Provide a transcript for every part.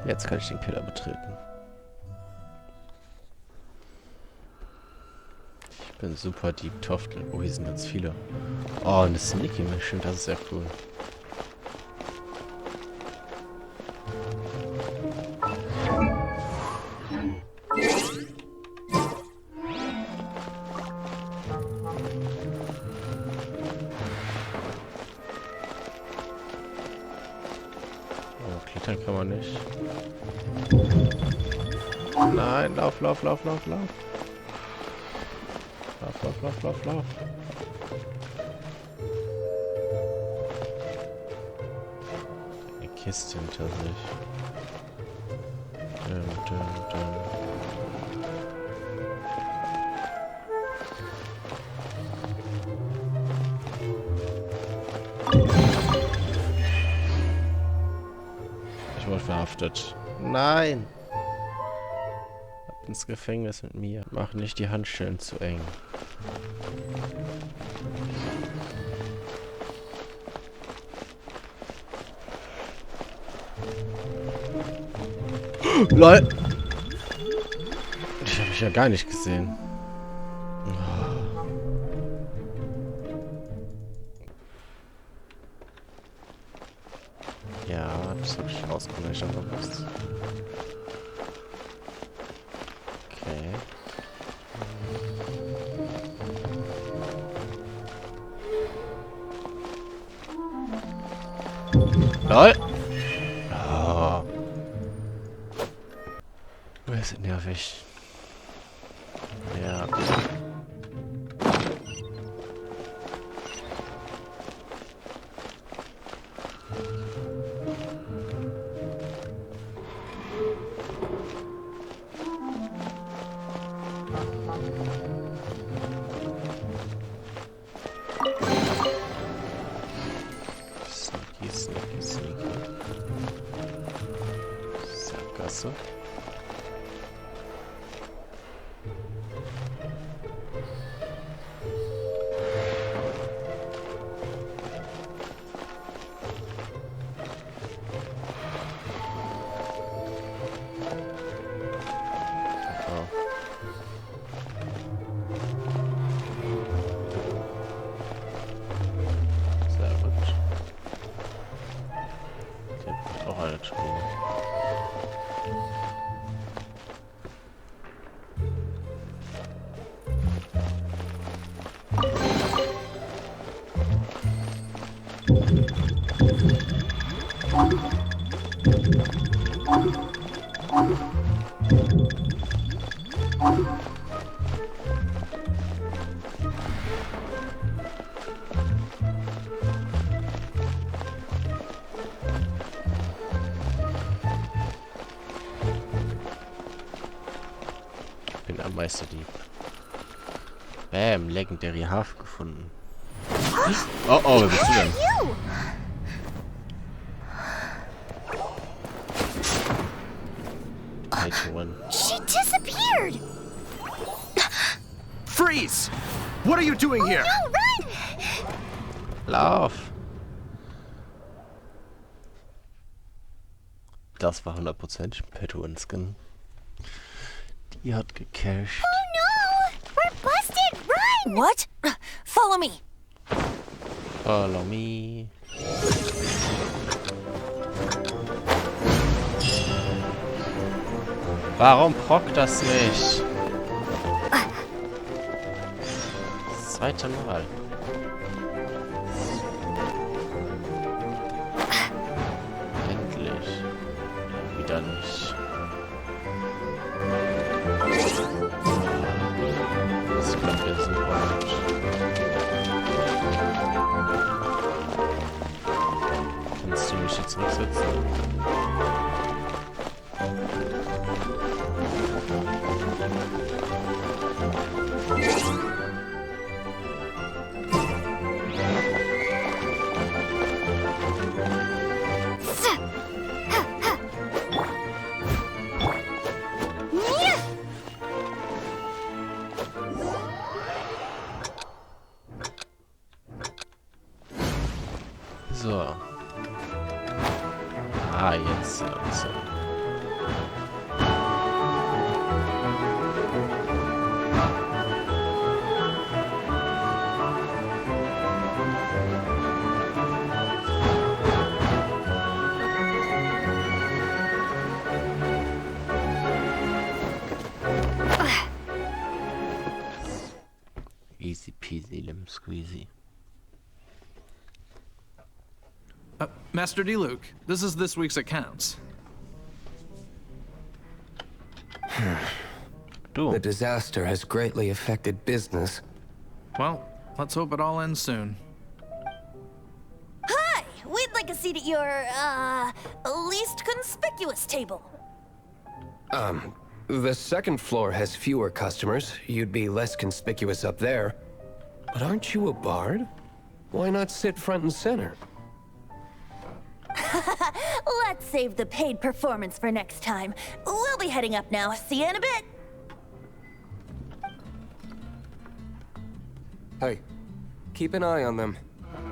Jetzt kann ich den Keller betreten. Ich bin super Deep Tofftel. Oh, hier sind ganz viele. Oh, eine Sneaky Mission, das ist sehr cool. Oh, klettern kann man nicht. Nein, lauf, lauf, lauf, lauf, lauf. Lauf, lauf, lauf, lauf, lauf. Eine Kiste hinter sich. Dum, dum, dum. Ich wurde verhaftet. Nein! Ab ins Gefängnis mit mir. Mach nicht die Handschellen zu eng. LOL! Ich habe mich ja gar nicht gesehen. Ja, das habe ich rausgekommen, aber was? Okay. LOL! Oh. Das ist nervig. Ja. Sneaky, sneaky, sneaky. Sackgasse. Auch eine Truhe. Bin am Meisterdieb. Bam, Legendary Hafen gefunden. Oh, oh, wer bist du denn? She disappeared. Freeze! What are you doing here? No, run! Lauf! Das war 100% Petto-Skin. Die hat gecached. Oh no! We're busted! Run! What? Follow me. Follow me. Warum prockt das nicht? Das zweite Mal. Endlich. Wieder nicht. Das klappt jetzt nicht. Kannst du mich jetzt zurücksetzen? So. Ah, jetzt. Master Diluc, this is this week's accounts. The disaster has greatly affected business. Well, let's hope it all ends soon. Hi! We'd like a seat at your, least conspicuous table. The second floor has fewer customers. You'd be less conspicuous up there. But aren't you a bard? Why not sit front and center? Let's save the paid performance for next time. We'll be heading up now. See you in a bit. Hey, keep an eye on them.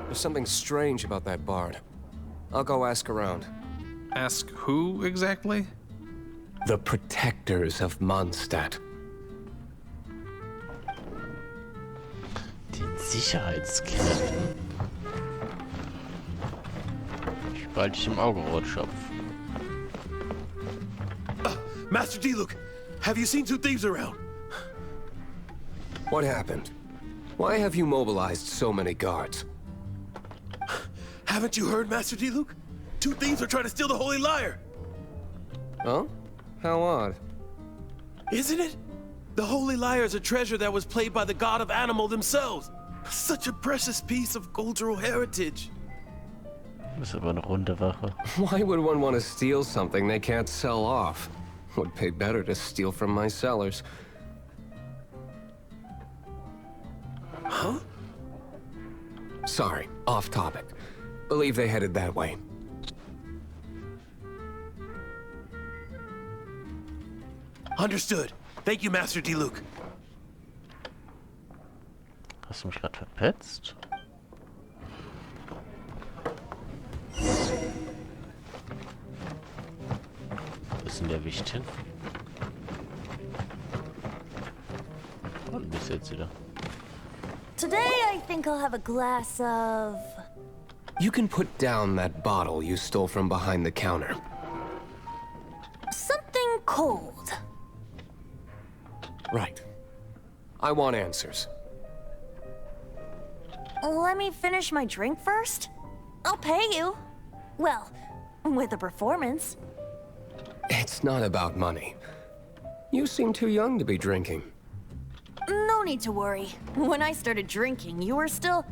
There's something strange about that bard. I'll go ask around. Ask who exactly? The protectors of Mondstadt. Den Sicherheitskräften. Sobald ich im Auge schopf. Master Diluc, have you seen two thieves around? What happened? Why have you mobilized so many guards? Haven't you heard, Master Diluc? Two thieves are trying to steal the Holy Lyre. Huh? How odd. Isn't it? The Holy Lyre is a treasure that was played by the god of animal themselves. Such a precious piece of cultural heritage. Das ist aber eine runde Wache. Why would one want to steal something they can't sell off? Would pay better to steal from my sellers. Huh? Sorry, off topic. Believe they headed that way. Understood. Thank you, Master Diluc. Hast du mich gerade verpetzt? Wo ist denn der Wicht hin? Und bis jetzt wieder. Today, I think I'll have a glass of... You can put down that bottle you stole from behind the counter. something cold. Right. I want answers. Let me finish my drink first. I'll pay you. Well, with a performance. It's not about money. You seem too young to be drinking. No need to worry. When I started drinking, you were still...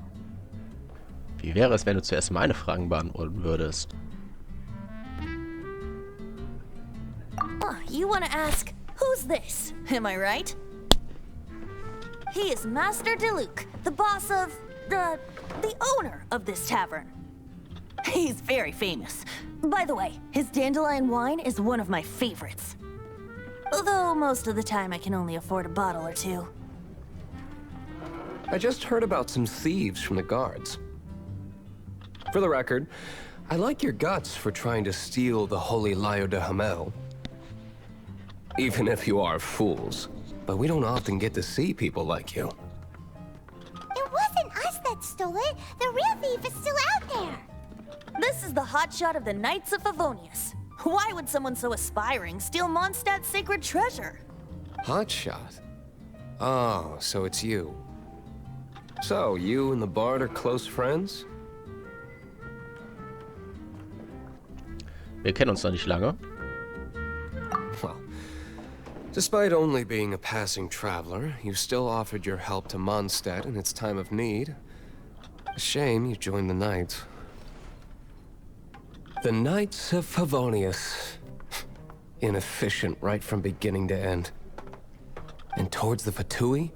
Wie wäre es, wenn du zuerst meine Fragen beantworten würdest? You want to ask, who's this? Am I right? He is Master Diluc, the boss of... the owner of this tavern. He's very famous. By the way, his dandelion wine is one of my favorites. Although most of the time I can only afford a bottle or two. I just heard about some thieves from the guards. For the record, I like your guts for trying to steal the Holy Lyre de Hamel. Even if you are fools. But we don't often get to see people like you. It wasn't us that stole it. The real thief is still out there. This is the hotshot of the Knights of Favonius. Why would someone so aspiring steal Mondstadt's sacred treasure? Hotshot? Oh, so it's you. So, you and the Bard are close friends? Wir kennen uns noch nicht lange. Well, despite only being a passing traveler, you still offered your help to Mondstadt in its time of need. A shame you joined the Knights. The Knights of Favonius. Inefficient right from beginning to end. And towards the Fatui,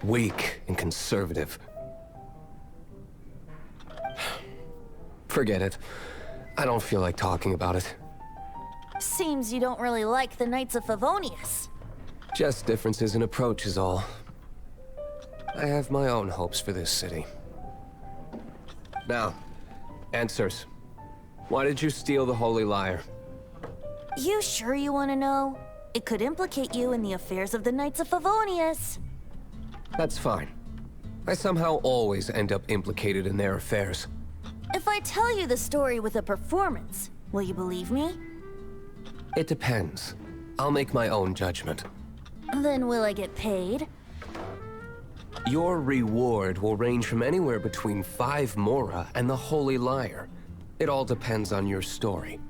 weak and conservative. Forget it. I don't feel like talking about it. Seems you don't really like the Knights of Favonius. Just differences in approach is all. I have my own hopes for this city. Now, answers. Why did you steal the Holy Lyre? You sure you want to know? It could implicate you in the affairs of the Knights of Favonius. That's fine. I somehow always end up implicated in their affairs. If I tell you the story with a performance, will you believe me? It depends. I'll make my own judgment. Then will I get paid? Your reward will range from anywhere between 5 mora and the Holy Lyre. It all depends on your story.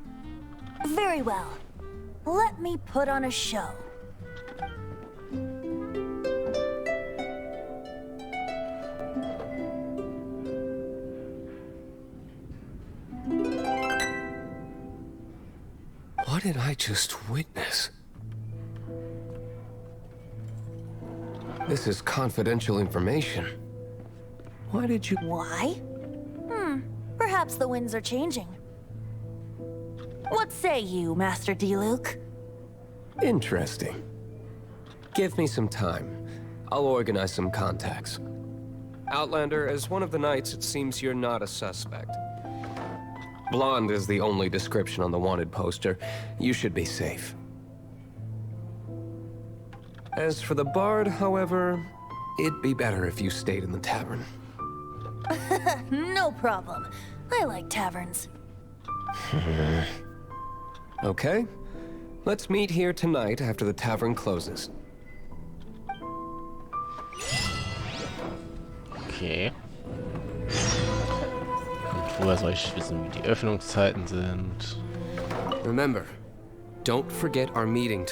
Very well. Let me put on a show. What did I just witness? This is confidential information. Why did you... Why? Perhaps the winds are changing. What say you, Master Diluc? Interesting. Give me some time. I'll organize some contacts. Outlander, as one of the knights, it seems you're not a suspect. Blonde is the only description on the wanted poster. You should be safe. As for the bard, however, it'd be better if you stayed in the tavern. No problem. I like taverns. Okay. Let's meet here tonight after the tavern closes. Okay. Und woher soll ich wissen, wie die Öffnungszeiten sind? Remember, don't forget our meeting.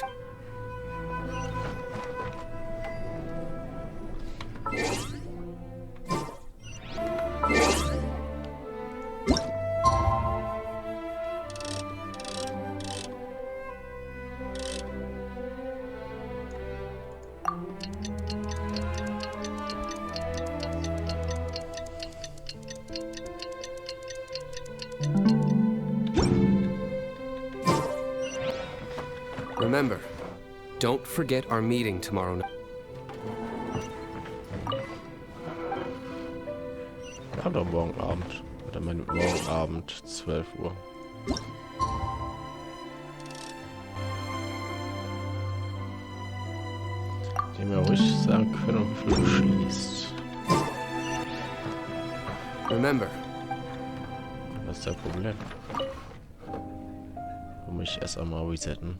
Remember, don't forget our meeting tomorrow night. Ja, oder morgen Abend. Oder morgen Abend, 12 Uhr. Die mir ruhig sagen können, wie viel du schließt. Remember, Was ist das Problem? Muss ich erst einmal resetten.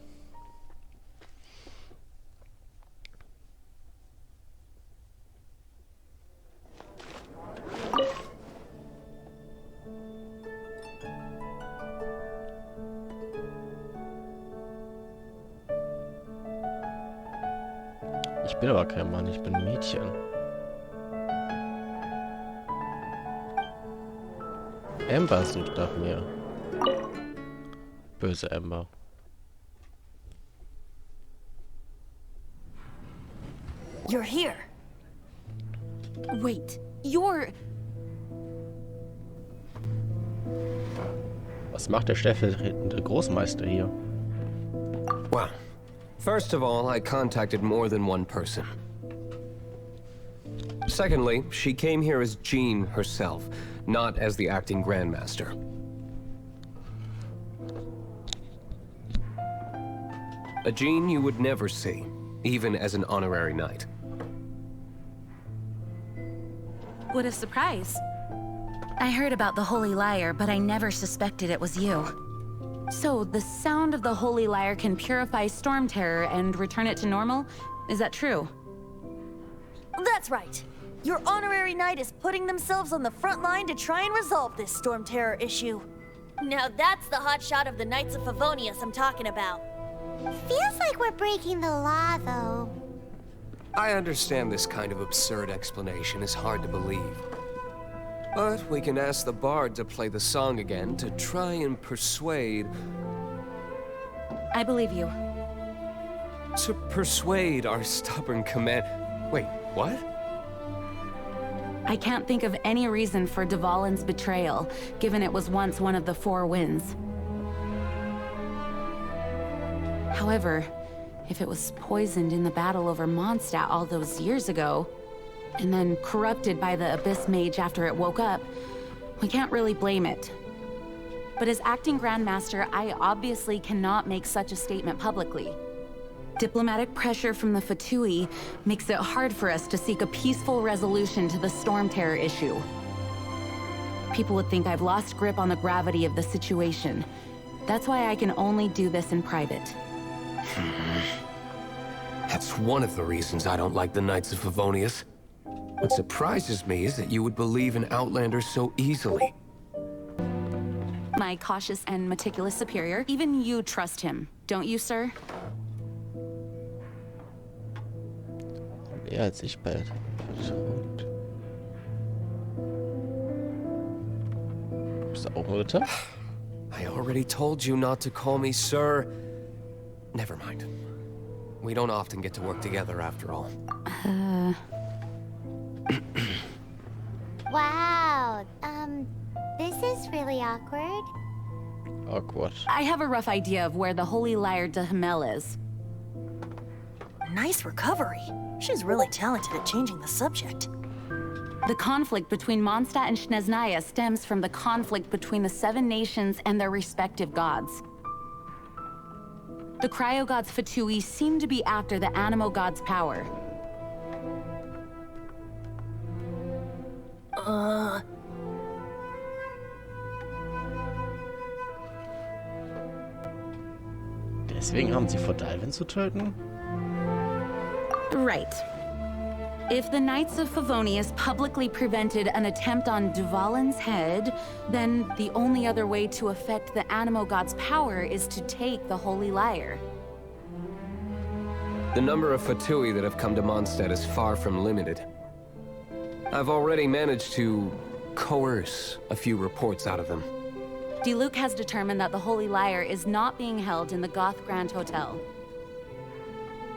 Ich bin aber kein Mann, ich bin ein Mädchen. Amber sucht nach mir. Böse Amber. You're here. Wait, you're... Was macht der stellvertretende Großmeister hier? well, first of all, I contacted more than one person. Secondly, she came here as Jean herself, not as the acting Grandmaster. A Jean you would never see, even as an honorary knight. What a surprise. I heard about the Holy Lyre, but I never suspected it was you. So, the sound of the Holy Lyre can purify Storm Terror and return it to normal? Is that true? That's right. Your honorary knight is putting themselves on the front line to try and resolve this Storm Terror issue. Now that's the hotshot of the Knights of Favonius I'm talking about. Feels like we're breaking the law, though. I understand this kind of absurd explanation is hard to believe. But we can ask the bard to play the song again to try and persuade... I believe you. To persuade our stubborn command... Wait, what? I can't think of any reason for Dvalin's betrayal, given it was once one of the Four Winds. However, if it was poisoned in the battle over Mondstadt all those years ago, and then corrupted by the Abyss Mage after it woke up, we can't really blame it. But as acting Grandmaster, I obviously cannot make such a statement publicly. Diplomatic pressure from the Fatui makes it hard for us to seek a peaceful resolution to the Storm Terror issue. People would think I've lost grip on the gravity of the situation. That's why I can only do this in private. That's one of the reasons I don't like the Knights of Favonius. What surprises me is that you would believe in Outlanders so easily. my cautious and meticulous superior. Even you trust him, don't you, sir? Mehr als ich bald. Vertraut. Bist du auch ein Ritter? I already told you not to call me sir. Never mind. We don't often get to work together after all. Wow. This is really awkward. Awkward. I have a rough idea of where the Holy Lyre de Hamel is. Nice recovery. She's really talented at changing the subject. The conflict between Mondstadt and Snezhnaya stems from the conflict between the 7 nations and their respective gods. The cryo-gods Fatui seem to be after the Animo god's power. Deswegen haben sie vor, Dalvin zu töten? Right. If the Knights of Favonius publicly prevented an attempt on Dvalin's head, then the only other way to affect the Animo god's power is to take the Holy Lyre. The number of Fatui that have come to Mondstadt is far from limited. I've already managed to coerce a few reports out of them. Diluc has determined that the Holy Lyre is not being held in the Goth Grand Hotel.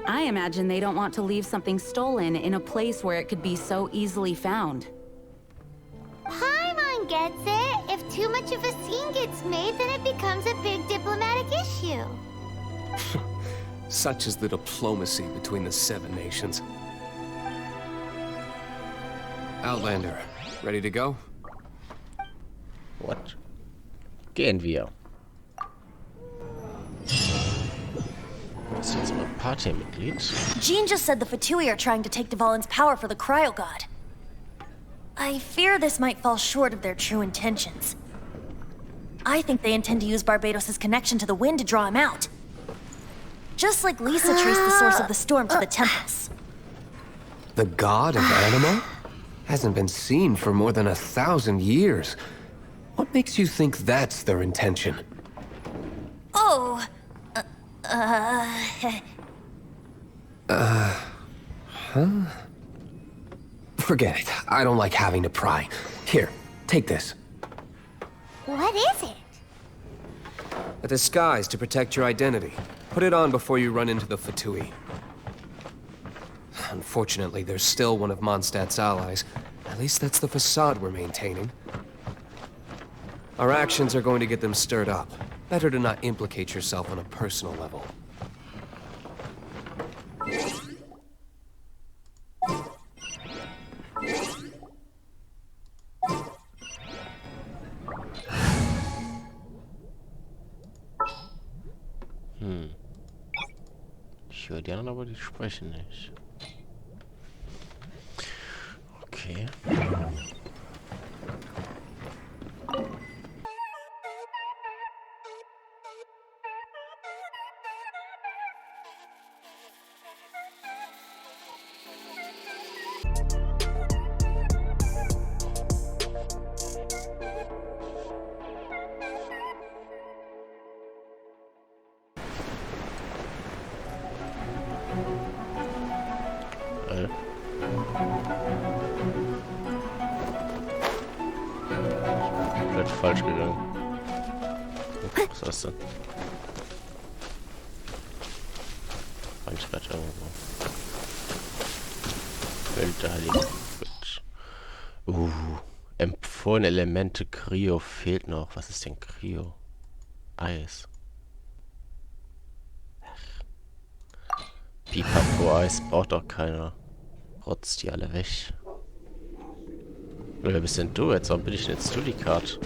I imagine they don't want to leave something stolen in a place where it could be so easily found. Paimon gets it. If too much of a scene gets made, then it becomes a big diplomatic issue. Such is the diplomacy between the 7 nations. Outlander, ready to go? What? Gehen wir. Ist jetzt mal Partymitglied? Jean just said the Fatui are trying to take Dvalin's power for the Cryo God. I fear this might fall short of their true intentions. I think they intend to use Barbados' connection to the wind to draw him out. Just like Lisa traced the source of the storm to the temples. The god of Animo? Hasn't been seen for more than 1,000 years. What makes you think that's their intention? Oh, Forget it. I don't like having to pry. Here, take this. What is it? A disguise to protect your identity. Put it on before you run into the Fatui. Unfortunately, there's still one of Mondstadt's allies. At least that's the facade we're maintaining. Our actions are going to get them stirred up. Better to not implicate yourself on a personal level. Ich höre die anderen, aber die sprechen nicht. Okay. Komplett falsch gegangen. Oh, was ist das denn? Manchmal irgendwo. Filterheiligen. Gut. Empfohlene Elemente Cryo fehlt noch. Was ist denn Cryo? Eis. Ach. Pipapo Eis braucht doch keiner. Rotzt die alle weg. Wer bist denn du jetzt? Warum bin ich denn jetzt du die Karte?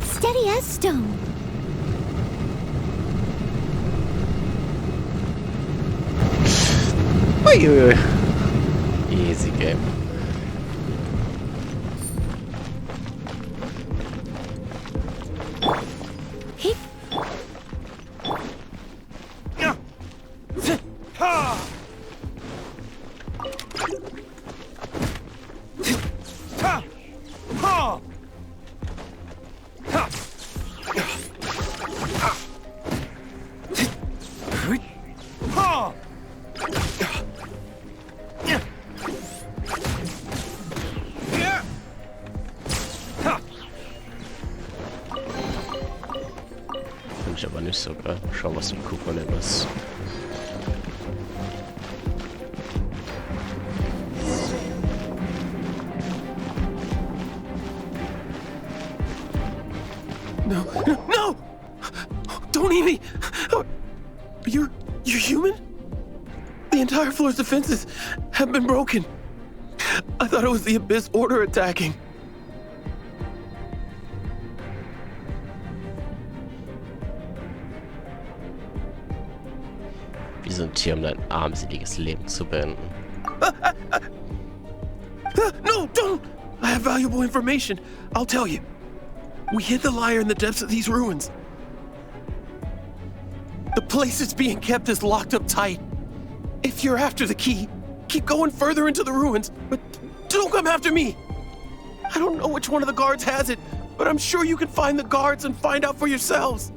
Steady as stone. Uiuiui. Easy game. nicht sogar. Schauen, was für ein Kuchen ist. No! No! Don't eat me! You're human? The entire floor's defenses have been broken. I thought it was the Abyss Order attacking. Wir sind hier, um dein armseliges Leben zu beenden. No, don't! I have valuable information. I'll tell you. We hid the lyre in the depths of these ruins. The place it's being kept is locked up tight. If you're after the key, keep going further into the ruins, but don't come after me. I don't know which one of the guards has it, but I'm sure you can find the guards and find out for yourselves.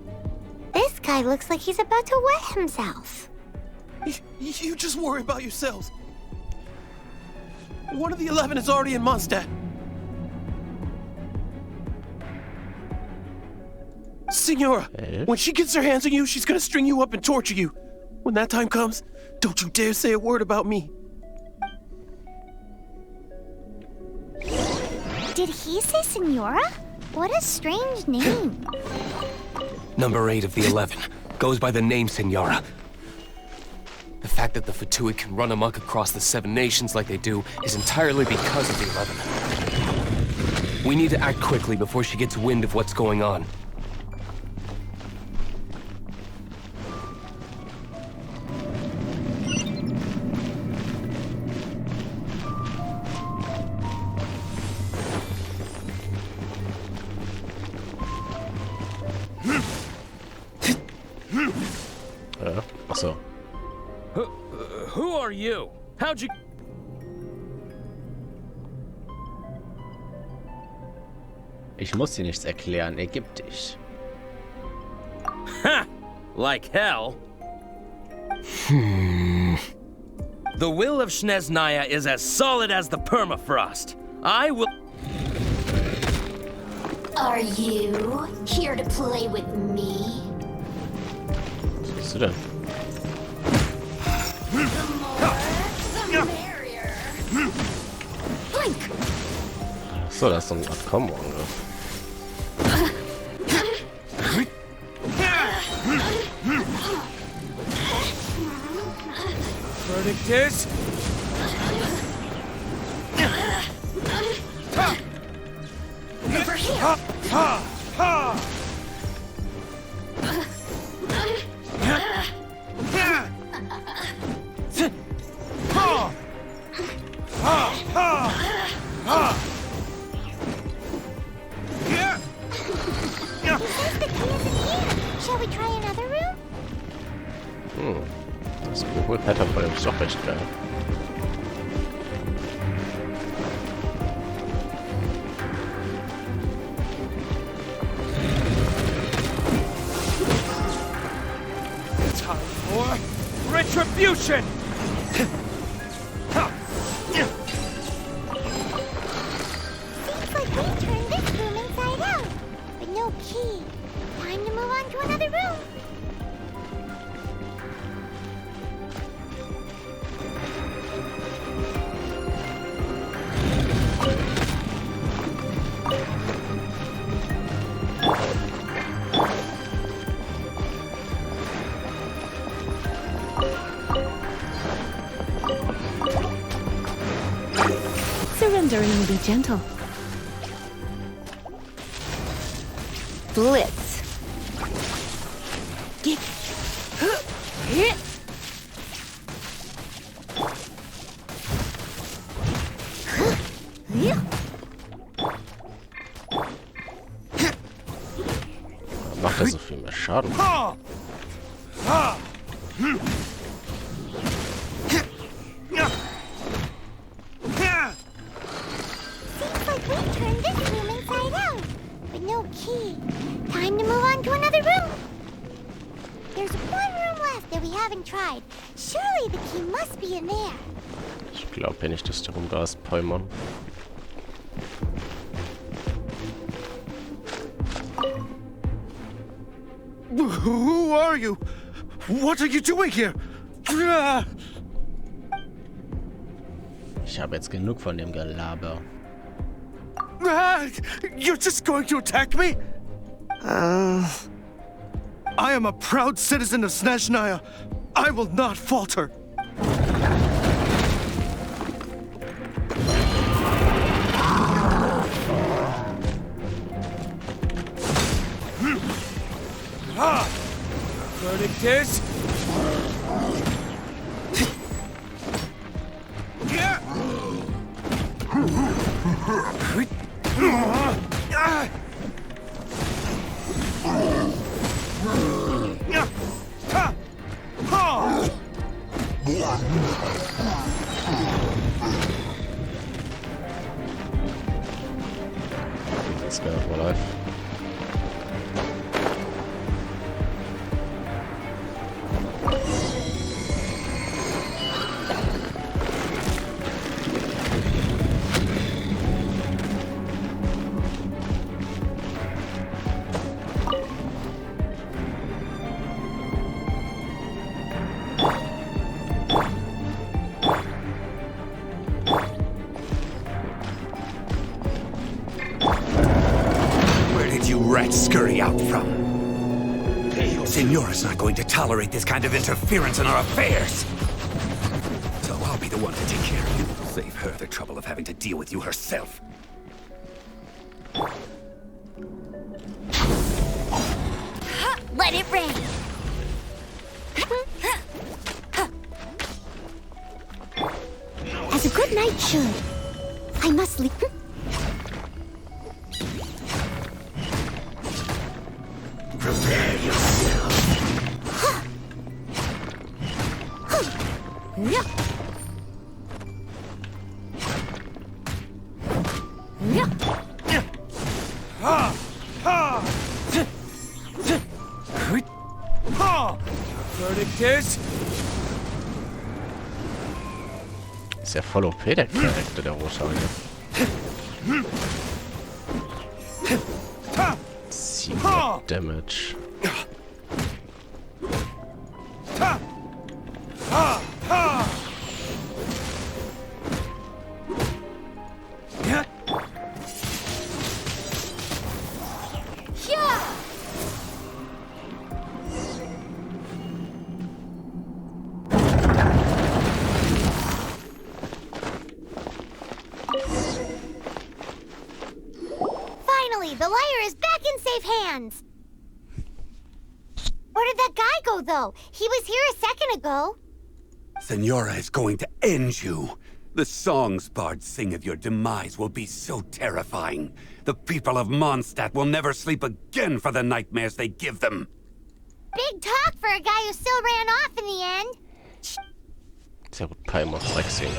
This guy looks like he's about to wet himself. You just worry about yourselves. One of the 11 is already in Mondstadt. Signora, when she gets her hands on you, she's gonna string you up and torture you. When that time comes, don't you dare say a word about me. Did he say Senora? What a strange name. Number 8 of the 11 goes by the name Senora. The fact that the Fatui can run amok across the 7 nations like they do is entirely because of the 11. We need to act quickly before she gets wind of what's going on. Achso. Who are you? How'd you... Ich muss dir nichts erklären, ergib dich. Ha! Like hell? The will of Snezhnaya is as solid as the permafrost. I will... Are you here to play with me? Was bist du denn? So, das ist so ein Art Combo-Angriff. Verdict is... Over here. Shall we try another room? Das Pattern von dem ist doch recht geil. Time for retribution! Seems like we turned this room inside out. But no key. Time to move on to another room. Surrendering will be gentle. Blitz. Get. Hit. Macht er so viel mehr Schaden? Seems like we turned this room inside out. But no key. Time to move on to another room. There's one room left that we haven't tried. Surely the key must be in there. Ich glaube nicht, dass der rum da ist, Paimon. Who are you? What are you doing here? Ich habe jetzt genug von dem Gelaber. You're just going to attack me? I am a proud citizen of Snezhnaya. I will not falter. Verdict is... This guy for life. Scurry out from. Signora's not going to tolerate this kind of interference in our affairs. So I'll be the one to take care of you. Save her the trouble of having to deal with you herself. Let it rain. As a good knight should. I must leave. Prepare yourself. Verdict is... Ist ja voll OP, der Charakter, der Rothaarige. 700 Damage. Finally, the liar is back in safe hands. Where did that guy go, though? He was here a second ago. Signora is going to end you. The songs bards sing of your demise will be so terrifying. The people of Mondstadt will never sleep again for the nightmares they give them. Big talk for a guy who still ran off in the end. Sehr gut, Palmer flexing.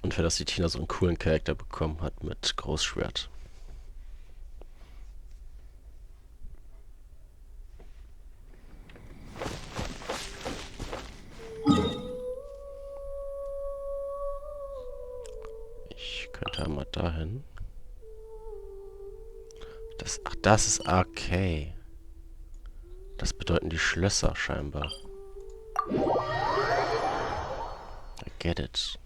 Und für das die Tina so einen coolen Charakter bekommen hat mit Großschwert. Ich könnte einmal dahin. Ach, das ist okay. Das bedeuten die Schlösser scheinbar. I get it.